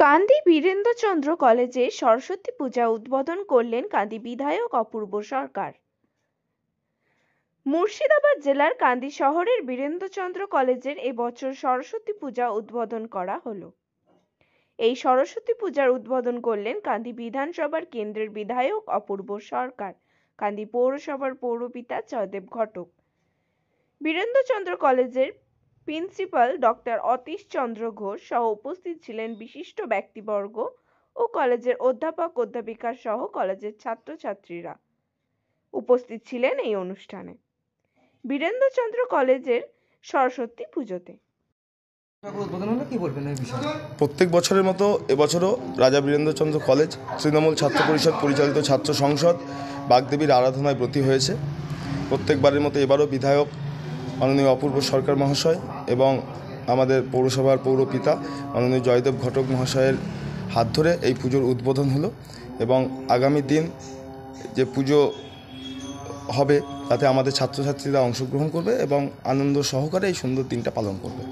কান্দি বীরেন্দ্রচন্দ্র কলেজে সরস্বতী পূজা উদ্বোধন করলেন কান্দি বিধায়ক অপূর্ব সরকার। মুর্শিদাবাদ জেলার কান্দি শহরের বীরেন্দ্রচন্দ্র কলেজের এবছর সরস্বতী পূজা উদ্বোধন করা হলো। এই সরস্বতী পূজার উদ্বোধন করলেন কান্দি বিধানসভার কেন্দ্রের বিধায়ক অপূর্ব সরকার, কান্দি পৌরসভার পৌরপিতা জয়দেব ঘটক। বীরেন্দ্রচন্দ্র কলেজের প্রিন্সিপাল ডক্টর অতীশ চন্দ্র ঘোষ সহ উপস্থিত ছিলেন বিশিষ্ট ব্যক্তিবর্গ ও কলেজের অধ্যাপক অধ্যাপিকা সহ কলেজের ছাত্রছাত্রীরা উপস্থিত ছিলেন এই অনুষ্ঠানে। বীরেন্দ্রচন্দ্র কলেজের সরস্বতী পুজোতে প্রত্যেক বছরের মতো এবছরও রাজা বীরেন্দ্রচন্দ্র কলেজ তৃণমূল ছাত্র পরিষদ পরিচালিত ছাত্র সংসদ বাগদেবীর আরাধনায় ব্রতী হয়েছে। প্রত্যেকবারের মতো এবারও বিধায়ক মাননীয় অপূর্ব সরকার মহাশয় এবং আমাদের পৌরসভার পৌরপিতা মাননীয় জয়দেব ঘটক মহাশয়ের হাত ধরে এই পুজোর উদ্বোধন হলো এবং আগামী দিন যে পুজো হবে তাতে আমাদের ছাত্রছাত্রীরা অংশগ্রহণ করবে এবং আনন্দ সহকারে এই সুন্দর দিনটা পালন করবে।